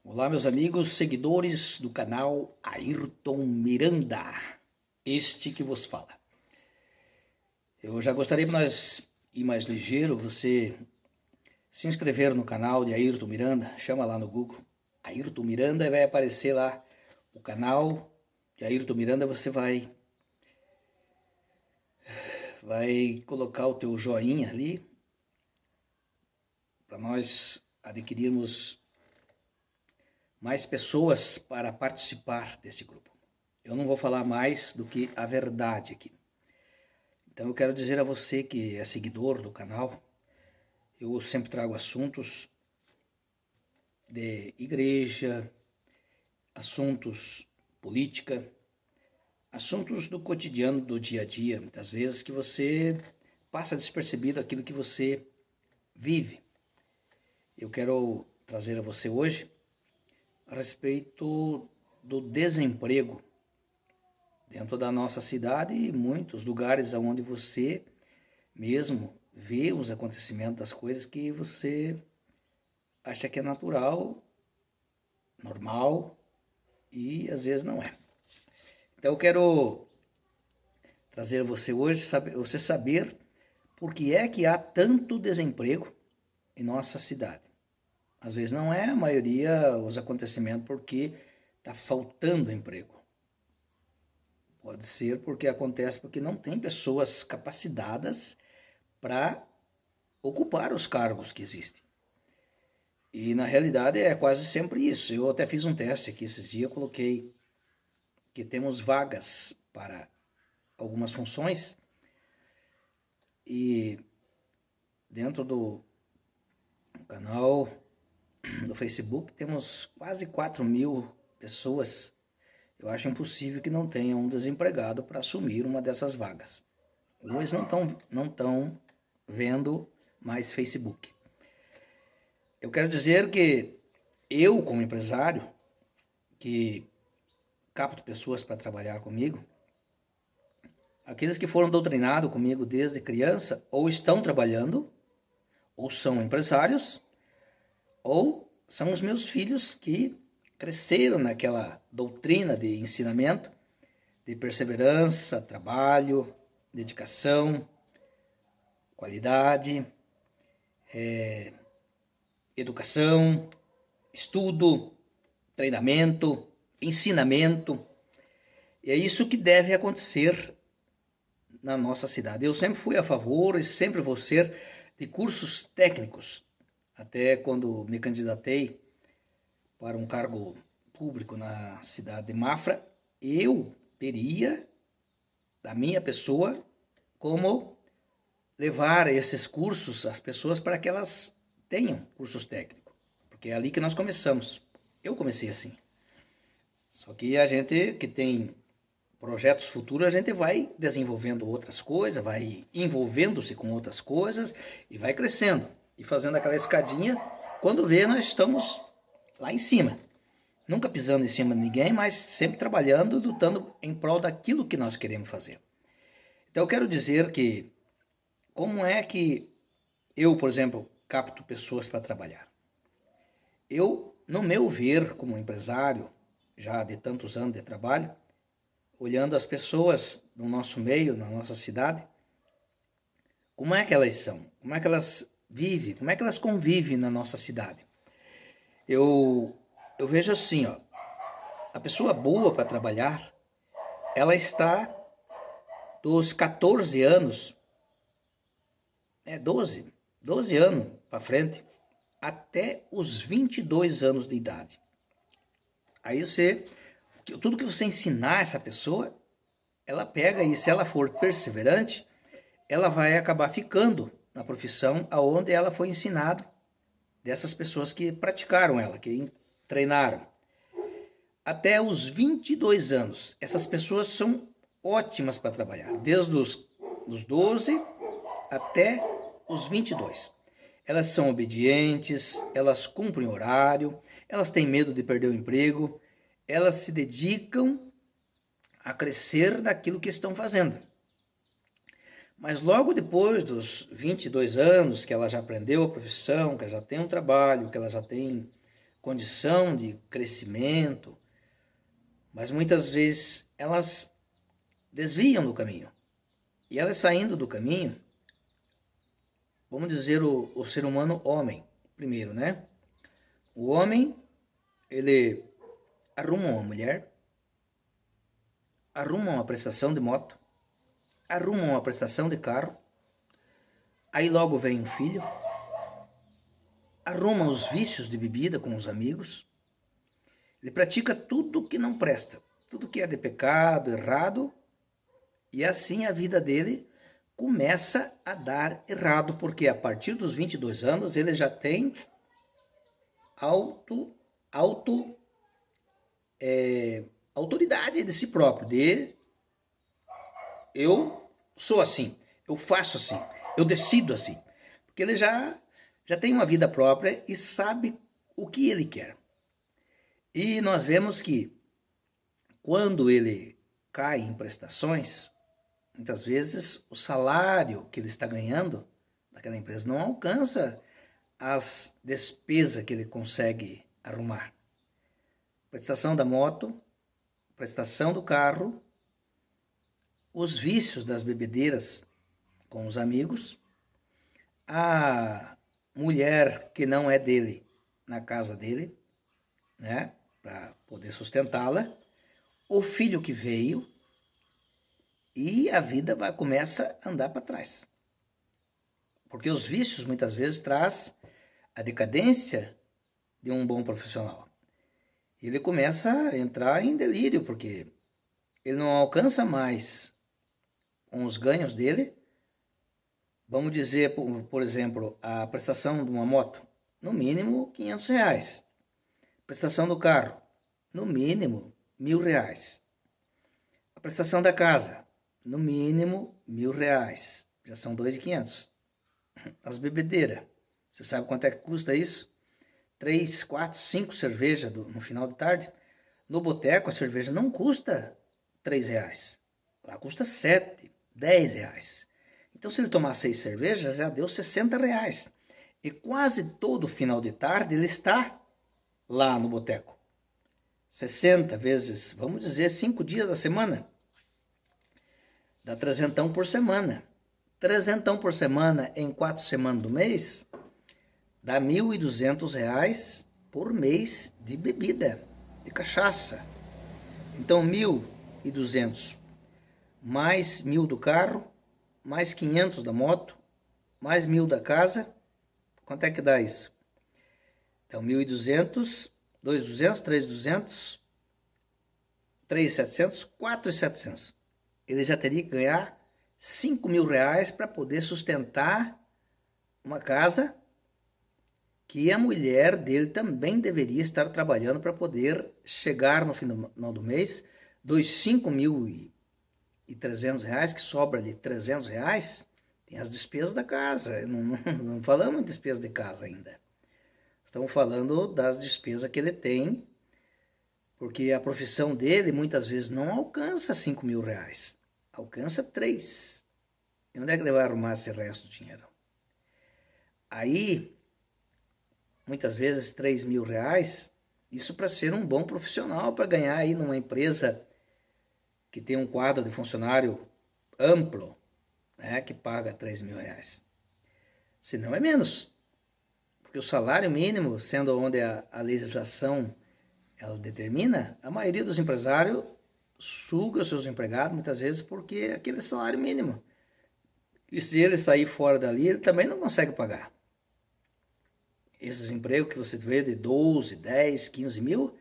Olá, meus amigos, seguidores do canal Ayrton Miranda, este que vos fala. Eu já gostaria para nós ir mais ligeiro, você se inscrever no canal de Ayrton Miranda, chama lá no Google, Ayrton Miranda, e vai aparecer lá o canal de Ayrton Miranda, você vai colocar o teu joinha ali, para nós adquirirmos mais pessoas para participar deste grupo. Eu não vou falar mais do que a verdade aqui. Então eu quero dizer a você que é seguidor do canal, eu sempre trago assuntos de igreja, assuntos política, assuntos do cotidiano, do dia a dia, muitas vezes que você passa despercebido aquilo que você vive. Eu quero trazer a você hoje a respeito do desemprego dentro da nossa cidade e muitos lugares onde você mesmo vê os acontecimentos das coisas que você acha que é natural, normal e às vezes não é. Então eu quero trazer a você hoje, você saber por que é que há tanto desemprego em nossa cidade. Às vezes não é a maioria os acontecimentos porque está faltando emprego. Pode ser porque acontece porque não tem pessoas capacitadas para ocupar os cargos que existem. E na realidade é quase sempre isso. Eu até fiz um teste aqui esses dias, coloquei que temos vagas para algumas funções e dentro do canal do Facebook temos quase 4.000 pessoas. Eu acho impossível que não tenha um desempregado para assumir uma dessas vagas. Hoje não estão vendo mais Facebook. Eu quero dizer que eu, como empresário, que capto pessoas para trabalhar comigo, aqueles que foram doutrinados comigo desde criança, ou estão trabalhando, ou são empresários, ou são os meus filhos que cresceram naquela doutrina de ensinamento, de perseverança, trabalho, dedicação, qualidade, educação, estudo, treinamento, ensinamento. E é isso que deve acontecer na nossa cidade. Eu sempre fui a favor e sempre vou ser de cursos técnicos. Até quando me candidatei para um cargo público na cidade de Mafra, eu teria da minha pessoa como levar esses cursos às pessoas para que elas tenham cursos técnicos, porque é ali que nós começamos. Eu comecei assim. Só que a gente que tem projetos futuros, a gente vai desenvolvendo outras coisas, vai envolvendo-se com outras coisas e vai crescendo e fazendo aquela escadinha. Quando vê, nós estamos lá em cima. Nunca pisando em cima de ninguém, mas sempre trabalhando, lutando em prol daquilo que nós queremos fazer. Então eu quero dizer que como é que eu, por exemplo, capto pessoas para trabalhar? Eu, no meu ver como empresário, já de tantos anos de trabalho, olhando as pessoas no nosso meio, na nossa cidade, como é que elas são? Como é que elas vivem? Como é que elas convivem na nossa cidade? Eu vejo assim, ó, a pessoa boa para trabalhar, ela está dos 14 anos, 12 anos para frente, até os 22 anos de idade. Aí tudo que você ensinar essa pessoa, ela pega e se ela for perseverante, ela vai acabar ficando na profissão aonde ela foi ensinada dessas pessoas que praticaram ela, que treinaram. Até os 22 anos, essas pessoas são ótimas para trabalhar, desde os 12 até os 22. Elas são obedientes, elas cumprem horário, elas têm medo de perder o emprego, elas se dedicam a crescer naquilo que estão fazendo. Mas logo depois dos 22 anos, que ela já aprendeu a profissão, que ela já tem um trabalho, que ela já tem condição de crescimento, mas muitas vezes elas desviam do caminho. E elas saindo do caminho, vamos dizer o ser humano homem, primeiro, né? O homem, ele arruma uma mulher, arruma uma prestação de moto, arruma uma prestação de carro, aí logo vem um filho, arruma os vícios de bebida com os amigos, ele pratica tudo que não presta, tudo que é de pecado, errado, e assim a vida dele começa a dar errado, porque a partir dos 22 anos ele já tem autoridade de si próprio, de eu sou assim, eu faço assim, eu decido assim, porque ele já tem uma vida própria e sabe o que ele quer. E nós vemos que quando ele cai em prestações, muitas vezes o salário que ele está ganhando naquela empresa não alcança as despesas que ele consegue arrumar. Prestação da moto, prestação do carro, os vícios das bebedeiras com os amigos, a mulher que não é dele na casa dele, né, para poder sustentá-la, o filho que veio, e a vida começa a andar para trás. Porque os vícios muitas vezes traz a decadência de um bom profissional. Ele começa a entrar em delírio, porque ele não alcança mais com os ganhos dele. Vamos dizer, por exemplo, a prestação de uma moto, no mínimo R$ 500. Prestação do carro, no mínimo R$ 1.000. A prestação da casa, no mínimo R$ 1.000. Já são 2.500. As bebedeiras, você sabe quanto é que custa isso? 3, 4, 5 cervejas no final de tarde. No boteco a cerveja não custa R$ 3. Lá custa 7, R$ 10. Então se ele tomar 6 cervejas, já deu R$ 60. E quase todo final de tarde ele está lá no boteco. 60 vezes, vamos dizer, 5 dias da semana. Dá trezentão por semana. Trezentão por semana em 4 semanas do mês, dá R$ 1.200 por mês de bebida, de cachaça. Então 1.200 mais 1.000 do carro, mais 500 da moto, mais 1.000 da casa. Quanto é que dá isso? Então 1.200, 2.200, 3.200, 3.700, 4.700. Ele já teria que ganhar R$ 5.000 para poder sustentar uma casa que a mulher dele também deveria estar trabalhando para poder chegar no final do mês, dos R$ 5.300 que sobra ali, R$ 300, tem as despesas da casa. Não falamos de despesas de casa ainda. Estamos falando das despesas que ele tem, porque a profissão dele muitas vezes não alcança R$ 5.000, alcança 3. E onde é que ele vai arrumar esse resto do dinheiro? Aí, muitas vezes R$ 3.000, isso para ser um bom profissional, para ganhar aí numa empresa que tem um quadro de funcionário amplo, né, que paga R$ 3.000. Se não é menos, porque o salário mínimo, sendo onde a legislação ela determina, a maioria dos empresários suga os seus empregados muitas vezes porque é aquele salário mínimo. E se ele sair fora dali, ele também não consegue pagar. Esses empregos que você vê de 12, 10, 15 mil,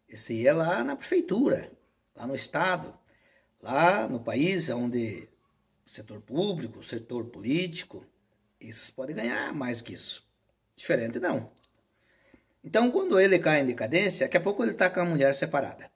esse é lá na prefeitura, lá no estado, lá no país onde o setor público, o setor político, esses podem ganhar mais que isso. Diferente não. Então, quando ele cai em decadência, daqui a pouco ele está com a mulher separada.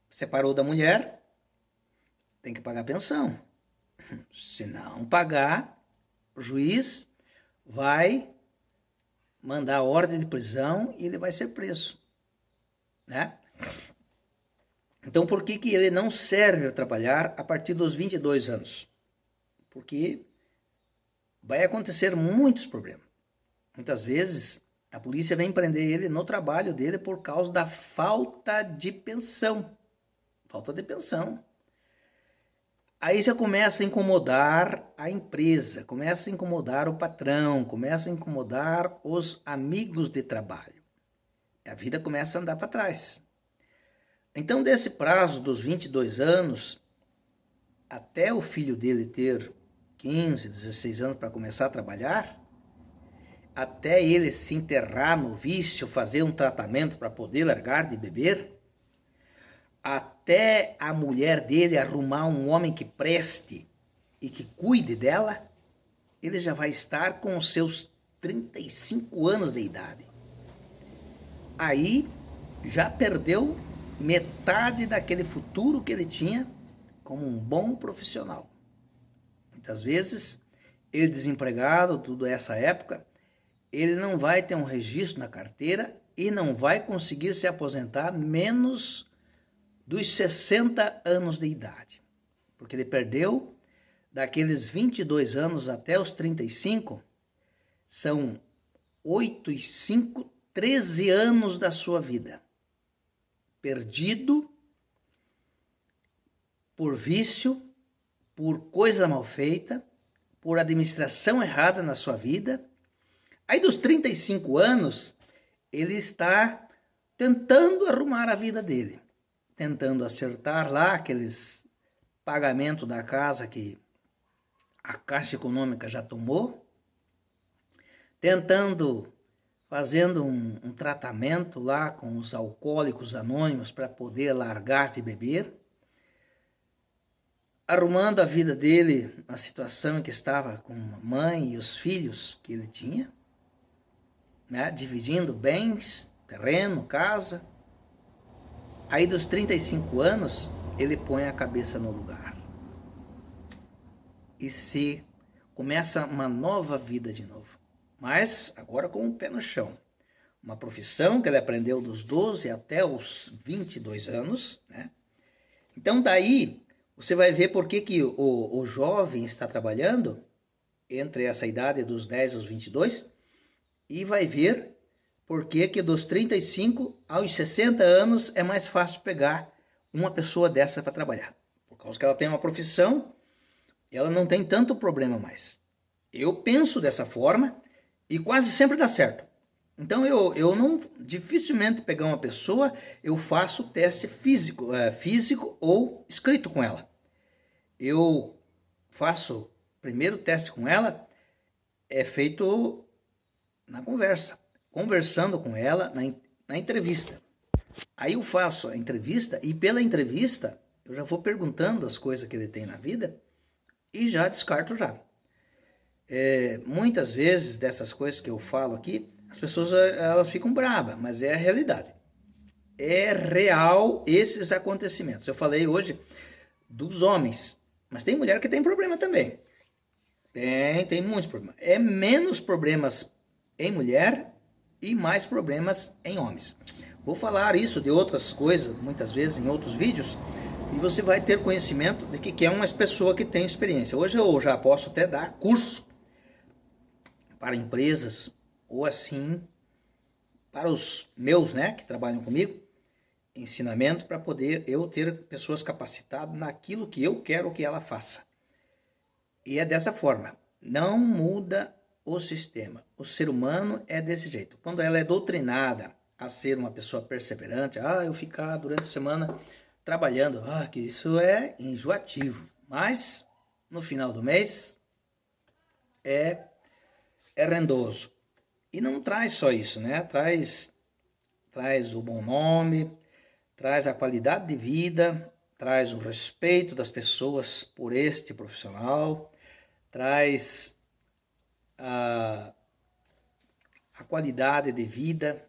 Separou da mulher, tem que pagar pensão. Se não pagar, o juiz vai mandar a ordem de prisão e ele vai ser preso, né? Então, por que ele não serve a trabalhar a partir dos 22 anos? Porque vai acontecer muitos problemas. Muitas vezes, A polícia vem prender ele no trabalho dele por causa da falta de pensão. Falta de pensão. Aí já começa a incomodar a empresa, começa a incomodar o patrão, começa a incomodar os amigos de trabalho. A vida começa a andar para trás. Então, desse prazo dos 22 anos, até o filho dele ter 15, 16 anos para começar a trabalhar, até ele se enterrar no vício, fazer um tratamento para poder largar de beber, até a mulher dele arrumar um homem que preste e que cuide dela, ele já vai estar com os seus 35 anos de idade. Aí já perdeu metade daquele futuro que ele tinha como um bom profissional. Muitas vezes, ele desempregado, tudo essa época, ele não vai ter um registro na carteira e não vai conseguir se aposentar menos dos 60 anos de idade. Porque ele perdeu daqueles 22 anos até os 35, são 8 e 5, 13 anos da sua vida. Perdido por vício, por coisa mal feita, por administração errada na sua vida. Aí dos 35 anos, ele está tentando arrumar a vida dele, tentando acertar lá aqueles pagamentos da casa que a Caixa Econômica já tomou, fazendo um tratamento lá com os alcoólicos anônimos para poder largar de beber, arrumando a vida dele, a situação em que estava com a mãe e os filhos que ele tinha, né? Dividindo bens, terreno, casa. Aí dos 35 anos, ele põe a cabeça no lugar. E se começa uma nova vida de novo. Mas agora com o pé no chão. Uma profissão que ele aprendeu dos 12 até os 22 anos, né? Então daí você vai ver por que o jovem está trabalhando entre essa idade dos 10 aos 22 e vai ver por que dos 35 aos 60 anos é mais fácil pegar uma pessoa dessa para trabalhar. Por causa que ela tem uma profissão, ela não tem tanto problema mais. Eu penso dessa forma e quase sempre dá certo. Então eu não dificilmente pegar uma pessoa, eu faço teste físico ou escrito com ela. Eu faço primeiro teste com ela, é feito na conversa, conversando com ela na entrevista. Aí eu faço a entrevista e pela entrevista eu já vou perguntando as coisas que ele tem na vida e já descarto já. Muitas vezes dessas coisas que eu falo aqui, as pessoas elas ficam bravas, mas é a realidade. É real esses acontecimentos. Eu falei hoje dos homens, mas tem mulher que tem problema também. Tem muitos problemas. É menos problemas em mulher e mais problemas em homens. Vou falar isso de outras coisas, muitas vezes, em outros vídeos, e você vai ter conhecimento de que é uma pessoa que tem experiência. Hoje eu já posso até dar curso para empresas, ou assim, para os meus, né, que trabalham comigo, ensinamento para poder eu ter pessoas capacitadas naquilo que eu quero que ela faça. E é dessa forma, não muda o sistema. O ser humano é desse jeito. Quando ela é doutrinada a ser uma pessoa perseverante, eu ficar durante a semana trabalhando, que isso é enjoativo. Mas no final do mês é rendoso. E não traz só isso, né? Traz o bom nome, traz a qualidade de vida, traz o respeito das pessoas por este profissional, traz a qualidade de vida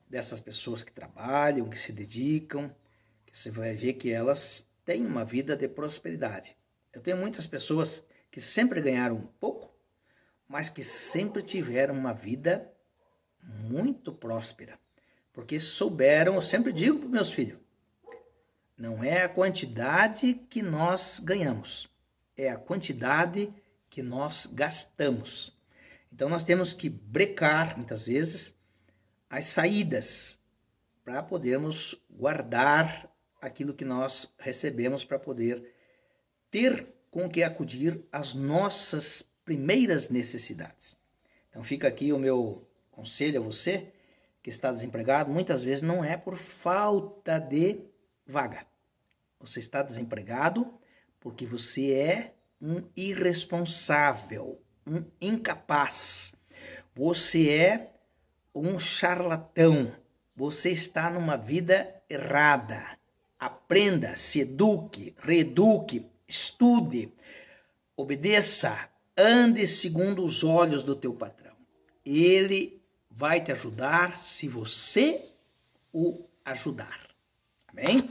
dessas pessoas que trabalham, que se dedicam, que você vai ver que elas têm uma vida de prosperidade. Eu tenho muitas pessoas que sempre ganharam um pouco, mas que sempre tiveram uma vida muito próspera, porque souberam, eu sempre digo para os meus filhos, não é a quantidade que nós ganhamos, é a quantidade que nós gastamos. Então nós temos que brecar, muitas vezes, as saídas para podermos guardar aquilo que nós recebemos para poder ter com que acudir às nossas primeiras necessidades. Então fica aqui o meu conselho a você que está desempregado. Muitas vezes não é por falta de vaga. Você está desempregado porque você é um irresponsável, um incapaz. Você é um charlatão. Você está numa vida errada. Aprenda, se eduque, reeduque, estude, obedeça, ande segundo os olhos do teu patrão. Ele vai te ajudar se você o ajudar. Amém?